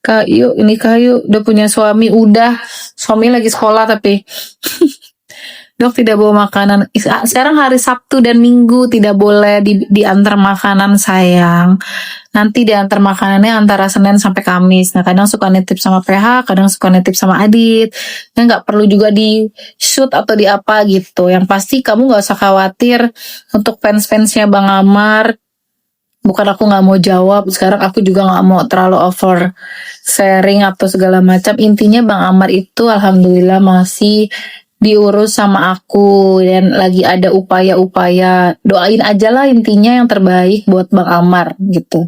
Kak, yuk nikah yuk. Udah punya suami, udah. Suami lagi sekolah tapi. Dok tidak bawa makanan. Sekarang hari Sabtu dan Minggu tidak boleh diantar makanan sayang. Nanti diantar makanannya antara Senin sampai Kamis. Nah kadang suka nitip sama PH, kadang suka nitip sama Adit. Nah nggak perlu juga di shoot atau di apa gitu. Yang pasti kamu nggak usah khawatir untuk fans-fansnya Bang Amar. Bukan aku nggak mau jawab, sekarang aku juga nggak mau terlalu over sharing atau segala macam. Intinya Bang Amar itu alhamdulillah masih diurus sama aku dan lagi ada upaya-upaya. Doain aja lah intinya yang terbaik buat Bang Amar gitu.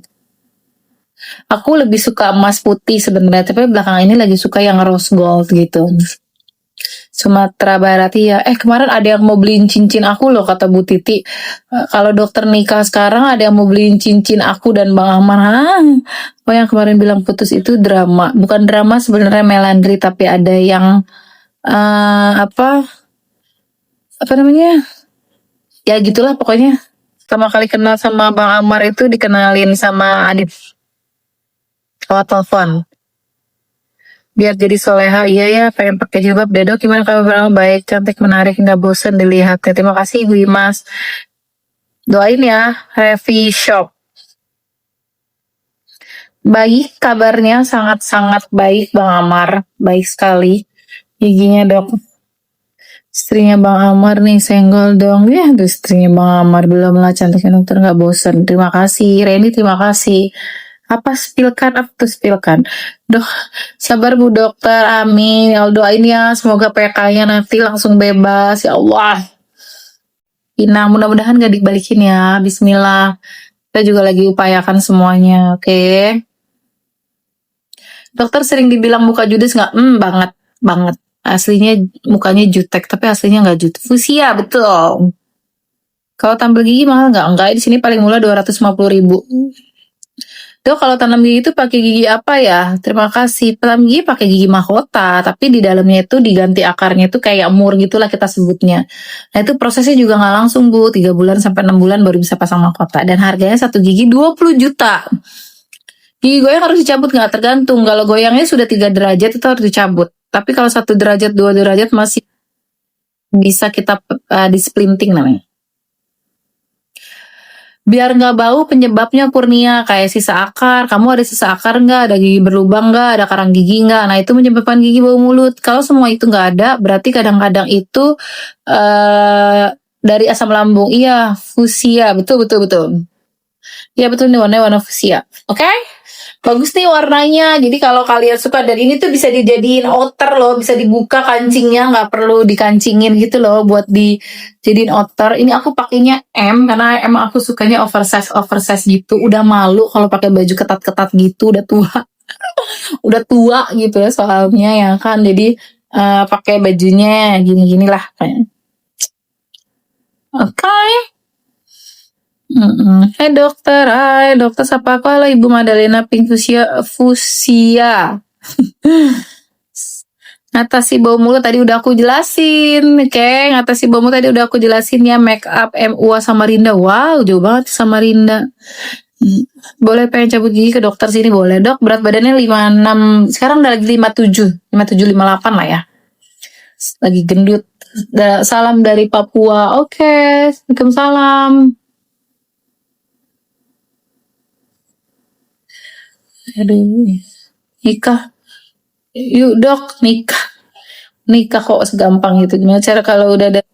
Aku lebih suka emas putih sebenarnya, tapi belakangan ini lagi suka yang rose gold gitu. Sumatera Barat ya. Kemarin ada yang mau beliin cincin aku loh kata Bu Titi. Kalau dokter nikah sekarang ada yang mau beliin cincin aku dan Bang Amar. Oh yang kemarin bilang putus itu drama. Bukan drama sebenarnya melandri tapi ada yang apa namanya? Ya gitulah pokoknya. Pertama kali kenal sama Bang Amar itu dikenalin sama Adit lewat telepon. Biar jadi soleha, iya ya pengen pakai jilbab deh dok, gimana kalau baik, cantik, menarik, nggak bosen dilihatnya. Terima kasih Ibu Imas. Doain ya, Heavy Shop. Baik, kabarnya sangat-sangat baik Bang Amar, baik sekali. Giginya dok. Istrinya Bang Amar nih senggol dong. Ya, tuh istrinya Bang Amar belum lah cantiknya dokter nggak bosen. Terima kasih, Reni terima kasih. Apa spilkan? Dok, sabar Bu Dokter, amin. Ya doain ya, semoga PK-nya nanti langsung bebas, ya Allah. Inang, mudah-mudahan gak dibalikin ya, bismillah. Kita juga lagi upayakan semuanya, oke? Dokter sering dibilang muka judes gak? Banget. Aslinya mukanya jutek, tapi aslinya gak jutek. Fusia, betul. Kalau tampil gigi mahal gak? Enggak, di sini paling murah 250.000. Dok, kalau tanam gigi itu pakai gigi apa ya? Terima kasih. Tanam gigi pakai gigi mahkota, tapi di dalamnya itu diganti akarnya itu kayak mur gitulah kita sebutnya. Nah itu prosesnya juga nggak langsung Bu, 3 bulan sampai 6 bulan baru bisa pasang mahkota. Dan harganya satu gigi 20 juta. Gigi goyang harus dicabut nggak? Tergantung. Kalau goyangnya sudah 3 derajat itu harus dicabut. Tapi kalau 1 derajat, 2 derajat masih bisa kita displinting namanya. Biar nggak bau penyebabnya Kurnia, kayak sisa akar. Kamu ada sisa akar nggak? Ada gigi berlubang nggak? Ada karang gigi nggak? Nah itu menyebabkan gigi bau mulut. Kalau semua itu nggak ada, berarti kadang-kadang itu dari asam lambung. Iya, fusia. Betul. Iya betul nih warna fusia. Oke? Bagus nih warnanya. Jadi kalau kalian suka, dan ini tuh bisa dijadiin outer loh, bisa dibuka kancingnya, nggak perlu dikancingin gitu loh buat dijadiin outer. Ini aku pakainya M karena emang aku sukanya oversize gitu. Udah malu kalau pakai baju ketat-ketat gitu, udah tua. Udah tua gitu ya soalnya ya kan. Jadi pakai bajunya gini-gini lah kayak. Oke. Hai dokter sapa aku, halo Ibu Madalena Pink Fusia. Ngatasi bau mulut tadi udah aku jelasin, oke? Ngatasi bau mulut tadi udah aku jelasin ya, make up MUA Samarinda. Wow, jauh banget Samarinda. Boleh pengen cabut gigi ke dokter sini boleh dok. Berat badannya 56, sekarang udah lagi 57, 58 lah ya. Lagi gendut. Salam dari Papua. Oke, Waalaikumsalam. Aduh, nikah. Yuk dok, nikah kok segampang itu. Gimana cara kalau udah dari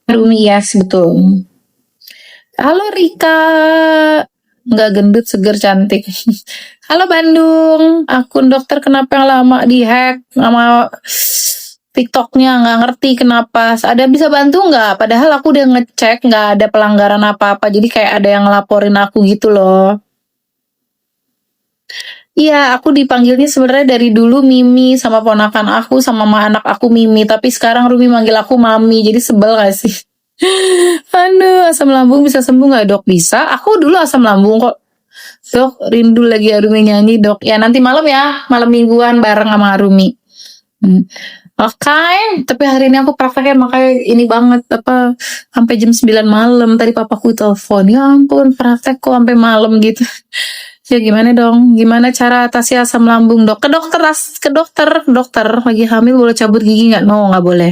Rumi? Yes, betul. Halo Rika, nggak gendut, seger, cantik. Halo Bandung, akun dokter kenapa yang lama dihack sama TikToknya, nggak ngerti kenapa. Ada bisa bantu nggak? Padahal aku udah ngecek nggak ada pelanggaran apa-apa. Jadi kayak ada yang ngelaporin aku gitu loh. Iya, aku dipanggilnya sebenarnya dari dulu Mimi sama ponakan aku sama anak aku Mimi. Tapi sekarang Rumi manggil aku Mami. Jadi sebel gak sih? Aduh, asam lambung bisa sembuh nggak dok? Bisa. Aku dulu asam lambung kok. Dok, rindu lagi Arumi nyanyi dok. Ya nanti malam ya, malam mingguan bareng sama Arumi. Oke, tapi hari ini aku prakteknya makanya ini banget apa sampai jam 9 malam. Tadi papaku telepon, ya ampun praktek kok sampai malam gitu. Ya gimana dong? Gimana cara atasi asam lambung dok? Ke dokter lagi hamil boleh cabut gigi nggak? No, nggak boleh.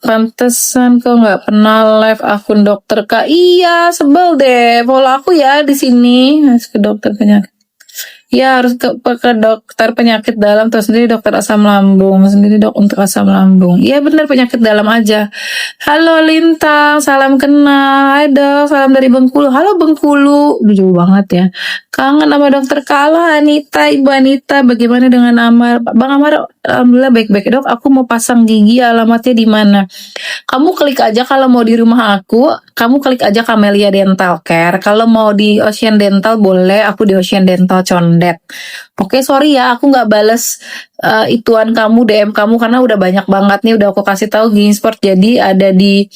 Pantesan kok nggak pernah live akun dokter kak. Iya, sebel deh. Follow aku ya di sini. Harus ke dokter penyakit. Ya harus ke dokter penyakit dalam terus sendiri dokter asam lambung sendiri dok untuk asam lambung. Iya benar penyakit dalam aja. Halo Lintang, salam kenal. Hai dok, salam dari Bengkulu. Halo Bengkulu, udah jauh banget ya. Kangen sama dokter Kala, Anita, Ibu Anita. Bagaimana dengan Amar? Bang Amar, alhamdulillah baik-baik dok. Aku mau pasang gigi, alamatnya di mana? Kamu klik aja kalau mau di rumah aku, kamu klik aja Camellia Dental Care. Kalau mau di Ocean Dental boleh, aku di Ocean Dental Condet. Oke, sorry ya, aku nggak bales ituan kamu, DM kamu karena udah banyak banget nih, udah aku kasih tahu Ginsport. Jadi ada di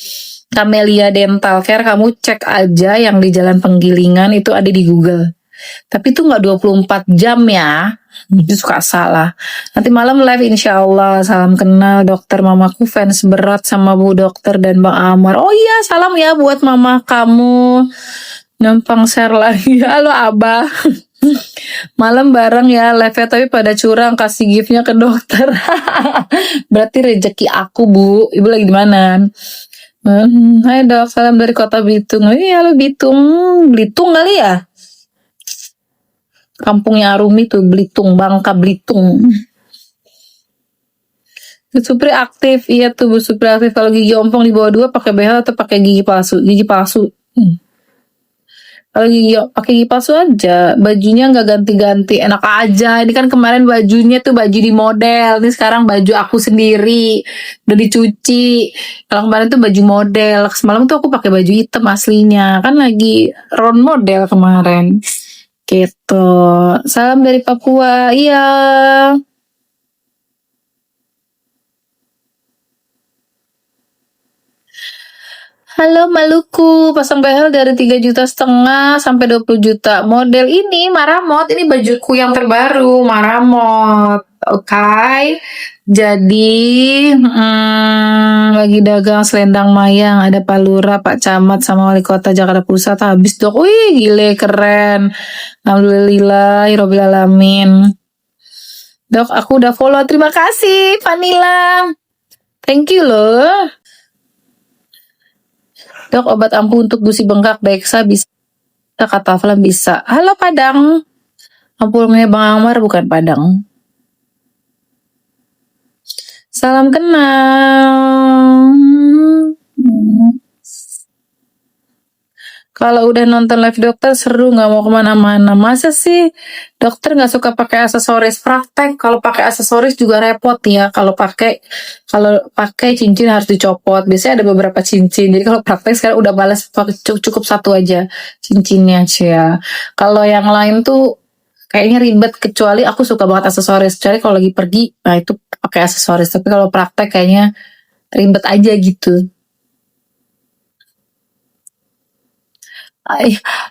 Camellia Dental Care, kamu cek aja yang di Jalan Penggilingan itu ada di Google. Tapi itu nggak 24 jam ya. Itu suka salah. Nanti malam live insya Allah. Salam kenal dokter mamaku fans berat sama Bu Dokter dan Bang Amar. Oh iya salam ya buat mama kamu. Numpang share lagi. Halo Abah. Malam bareng ya live tapi pada curang kasih giftnya ke dokter. Berarti rezeki aku Bu. Ibu lagi di mana? Hai dok, salam dari kota Bitung. Iya lo Bitung. Belitung kali ya? Kampungnya Arumi tuh Belitung, Bangka Belitung. Bu Supri aktif, iya tuh Bu Supri aktif. Kalau gigi ompong di bawah 2 pakai behel atau pakai gigi palsu? Gigi palsu. Kalau gigi pakai gigi palsu aja, bajunya nggak ganti-ganti, enak aja. Ini kan kemarin bajunya tuh baju di model, ini sekarang baju aku sendiri, udah dicuci. Kalau kemarin tuh baju model, semalam tuh aku pakai baju hitam aslinya, kan lagi round model kemarin. Gitu. Salam dari Papua. Iya. Halo Maluku, pasang behel dari 3,5 juta sampai 20 juta. Model ini Maramot, ini bajuku yang terbaru, Maramot. Oke. Jadi lagi dagang selendang mayang, ada Pak Lurah, Pak Camat sama Wali Kota Jakarta Pusat habis dok. Wih, gile keren. Alhamdulillah, Rabbil alamin. Dok, aku udah follow. Terima kasih, Vanilla. Thank you loh. Dok, obat ampuh untuk gusi bengkak Dexa bisa, kata Flam bisa. Halo Padang. Ampulnya Bang Amar bukan Padang. Salam kenal. Kalau udah nonton live dokter seru, nggak mau kemana-mana. Masa sih dokter nggak suka pakai aksesoris praktek? Kalau pakai aksesoris juga repot ya. Kalau pakai cincin harus dicopot. Biasanya ada beberapa cincin. Jadi kalau praktek sekarang udah balas cukup satu aja cincinnya ya. Kalau yang lain tuh kayaknya ribet. Kecuali aku suka banget aksesoris. Kecuali kalau lagi pergi, nah itu pakai aksesoris. Tapi kalau praktek kayaknya ribet aja gitu.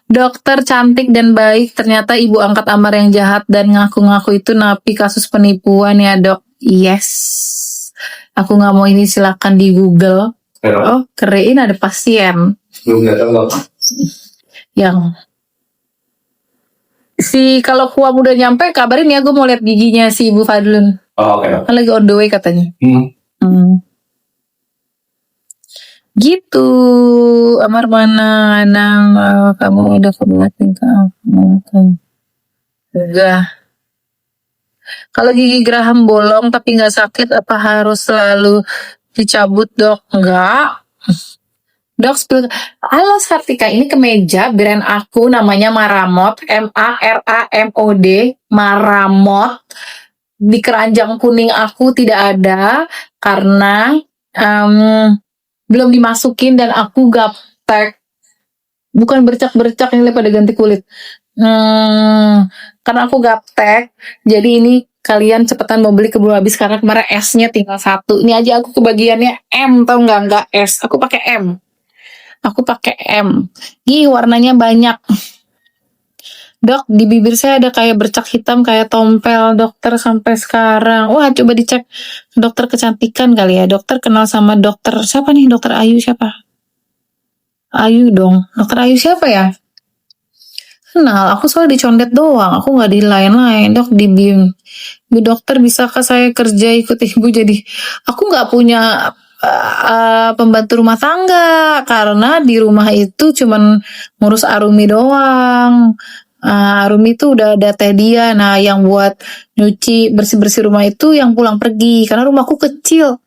Dokter cantik dan baik, ternyata ibu angkat Amar yang jahat dan ngaku-ngaku itu napi kasus penipuan ya dok. Yes. Aku nggak mau ini, silakan di Google. Oh, keren ada pasien. Belum datang loh. Yang kalau kuam udah nyampe kabarin ya, gue mau lihat giginya si Ibu Fadlun. Oh, oke. Kan lagi on the way katanya. Gitu. Amar mana Anang, kamu udah kebetulan kamu enggak. Kalau gigi geraham bolong tapi nggak sakit apa harus selalu dicabut dok? Enggak. Dok, halo Sartika, ini kemeja brand aku namanya Maramot, MARAMOD, Maramot. Di keranjang kuning aku tidak ada karena belum dimasukin dan aku gaptek. Bukan bercak-bercak ini pada ganti kulit. Karena aku gaptek, jadi ini kalian cepetan mau beli keburu habis karena kemarin S-nya tinggal 1. Ini aja aku kebagiannya M, tau nggak S. Aku pakai M. Ih, warnanya banyak. Dok, di bibir saya ada kayak bercak hitam kayak tompel dokter sampai sekarang. Wah, coba dicek dokter kecantikan kali ya. Dokter kenal sama dokter siapa nih? Dokter Ayu siapa? Ayu dong. Dokter Ayu siapa ya? Kenal, aku soal dicondet doang. Aku nggak di lain-lain. Dok, di BIM. Bu dokter, bisakah saya kerja ikut ibu jadi? Aku nggak punya pembantu rumah tangga karena di rumah itu cuman ngurus Arumi doang. Arumi itu udah ada teh dia. Nah, yang buat nyuci bersih-bersih rumah itu yang pulang pergi karena rumahku kecil.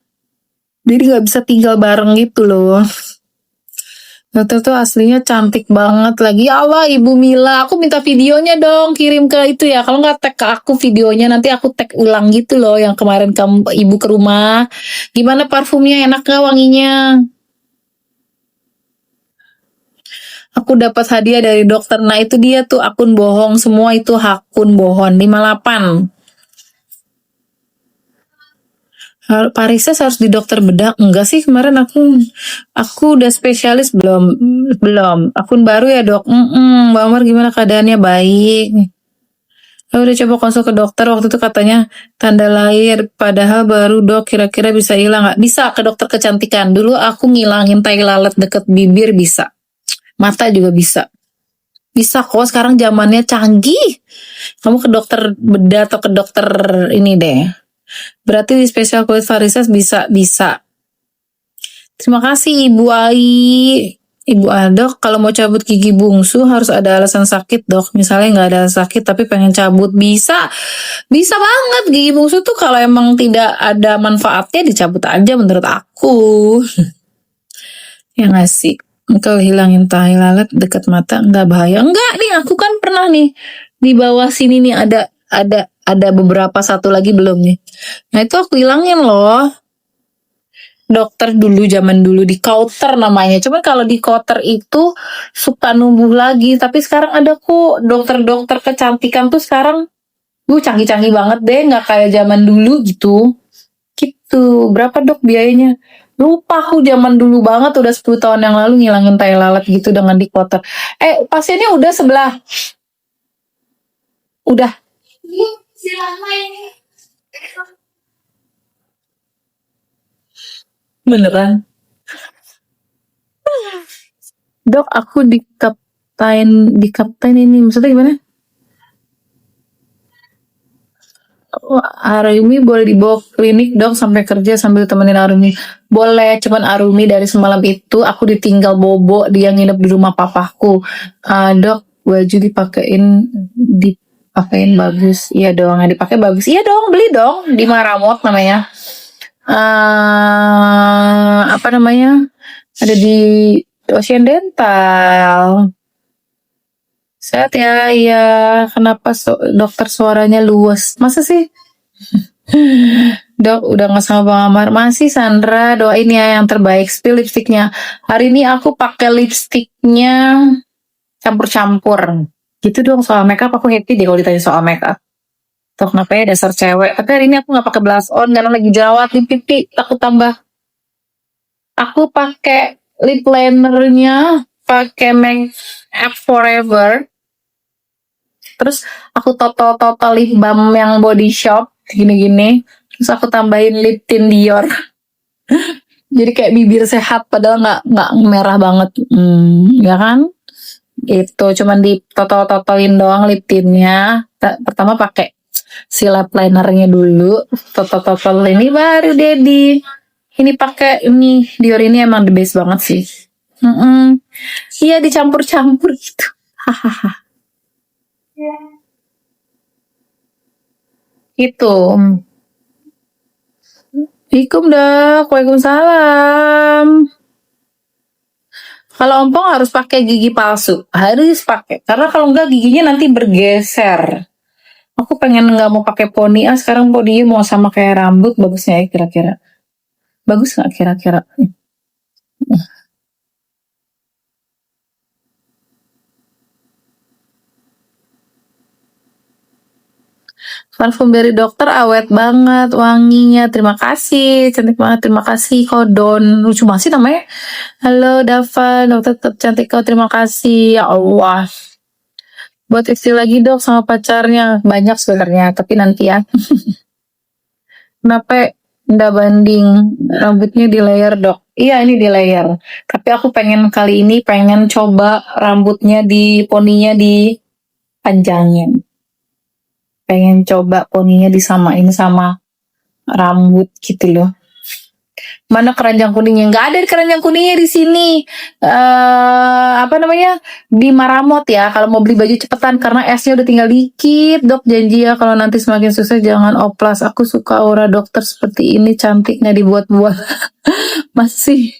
Jadi nggak bisa tinggal bareng gitu loh. Dokter tuh aslinya cantik banget lagi. Ya Allah, Ibu Mila, aku minta videonya dong, kirim ke itu ya. Kalau nggak tag ke aku videonya, nanti aku tag ulang gitu loh. Yang kemarin kamu ibu ke rumah. Gimana parfumnya, enak gak wanginya? Aku dapat hadiah dari dokter. Nah itu dia tuh akun bohong, semua itu akun bohong. 58. Parises harus di dokter bedah. Enggak sih, kemarin aku udah spesialis belum. Akun baru ya dok. Mbak Amar gimana keadaannya? Baik. Aku udah coba konsul ke dokter, waktu itu katanya tanda lahir, padahal baru dok, kira-kira bisa hilang nggak? Bisa, ke dokter kecantikan. Dulu aku ngilangin tai lalat deket bibir bisa. Mata juga bisa. Bisa kok, sekarang zamannya canggih. Kamu ke dokter bedah atau ke dokter ini deh. Berarti di spesial kulit varises bisa. Terima kasih Ibu Ai. Ibu Adok, kalau mau cabut gigi bungsu harus ada alasan sakit dok. Misalnya nggak ada sakit tapi pengen cabut, bisa banget. Gigi bungsu tuh kalau emang tidak ada manfaatnya dicabut aja menurut aku. Ya nggak sih? Kalau hilangin tai lalat dekat mata nggak bahaya? Enggak nih, aku kan pernah nih di bawah sini nih ada beberapa, satu lagi belum nih. Nah itu aku hilangin loh. Dokter dulu, zaman dulu di counter namanya. Cuman kalau di counter itu suka numbuh lagi. Tapi sekarang ada kok dokter-dokter kecantikan tuh sekarang canggih-canggih banget deh, nggak kayak zaman dulu gitu. Gitu. Berapa dok biayanya? Lupa aku, zaman dulu banget, udah 10 tahun yang lalu ngilangin tai lalat gitu dengan di counter. Pasiennya udah sebelah. Udah. Beneran. Dok, aku di kaptain ini. Maksudnya gimana? Arumi boleh dibawa klinik dok sampai kerja sambil temenin Arumi. Boleh, cuman Arumi dari semalam itu aku ditinggal bobo, dia nginep di rumah papaku. Dok, baju dipakein bagus. Iya dong, yang dipakai bagus. Iya dong, beli dong di Maramot namanya. Apa namanya? Ada di Ocean Dental. Sehat ya, iya. Kenapa dokter suaranya luas? Masa sih? Dok, udah nggak sama Bang Amar? Masih Sandra, doain ya yang terbaik. Spill lipstiknya. Hari ini aku pakai lipstiknya campur-campur. Gitu dong, soal makeup aku happy deh kalau ditanya soal makeup. Tuh kenapa ya dasar cewek. Tapi hari ini aku nggak pakai blush on karena lagi jerawat di pipi. Takut tambah. Aku pakai lip linernya, pakai Make Up Forever. Terus aku total lip balm yang Body Shop gini-gini. Terus aku tambahin lip tint Dior. Jadi kayak bibir sehat padahal nggak merah banget. Ya kan? Itu cuman di totalin doang lip tintnya. Pertama pakai si lip linernya dulu. Total ini baru Dedi. Ini pakai ini Dior ini emang the best banget sih. Iya dicampur-campur gitu. Hahaha. Itu. Waalaikumsalam. Kalau ompong harus pakai gigi palsu, harus pakai. Karena kalau enggak giginya nanti bergeser. Aku pengen nggak mau pakai poni. Sekarang poninya mau sama kayak rambut, bagusnya ya kira-kira. Bagus nggak kira-kira? Parfum dari dokter awet banget wanginya. Terima kasih, cantik banget. Terima kasih Kodon. Lucu banget sih namanya. Halo Dava, dokter tetap cantik kau. Terima kasih ya Allah. Buat istri lagi dok sama pacarnya. Banyak sebenarnya, tapi nanti ya. Kenapa ndak banding rambutnya di layer dok? Iya ini di layer. Tapi aku pengen kali ini pengen coba rambutnya di poninya dipanjangin. Pengen coba poninya disamain sama rambut gitu loh. Mana keranjang kuningnya? Nggak ada keranjang kuningnya di sini. Apa namanya? Di Maramot ya. Kalau mau beli baju cepetan karena esnya udah tinggal dikit. Dok janji ya kalau nanti semakin susah jangan oplas. Aku suka aura dokter seperti ini, cantiknya dibuat-buat. Masih.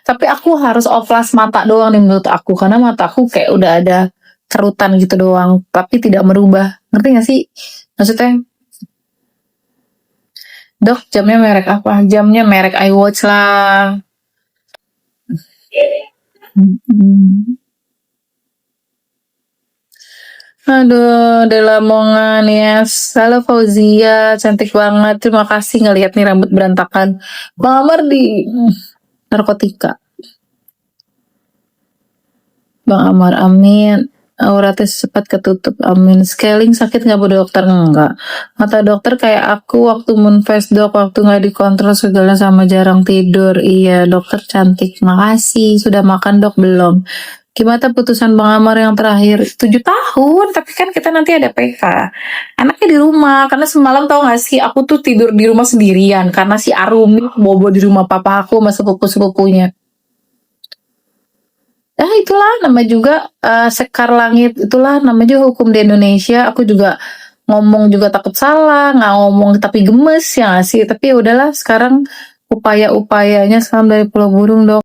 Tapi aku harus oplas mata doang nih menurut aku karena mataku kayak udah ada kerutan gitu doang, tapi tidak merubah. Ngerti gak sih? Maksudnya, dok jamnya merek apa? Jamnya merek iWatch lah. Aduh, Dela Mongan ya. Halo Fauzia, cantik banget. Terima kasih ngeliat nih rambut berantakan. Bang Amar di narkotika. Bang Amar, amin. Aura tes cepat ketutup, amin. Scaling sakit nggak bu dokter? Enggak. Kata dokter kayak aku waktu moonface dok, waktu nggak dikontrol segala sama jarang tidur. Iya, dokter cantik. Makasih. Sudah makan dok belum? Gimana putusan Bang Amar yang terakhir? 7 tahun, tapi kan kita nanti ada PK. Anaknya di rumah, karena semalam tau gak sih, aku tuh tidur di rumah sendirian, karena si Arumi bobo di rumah papa aku sama sepupu-sepupunya. Itulah nama juga Sekar Langit, itulah nama juga hukum di Indonesia. Aku juga ngomong juga takut salah, nggak ngomong tapi gemes ya nggak sih. Tapi ya udahlah sekarang upaya-upayanya salam dari Pulau Burung dok.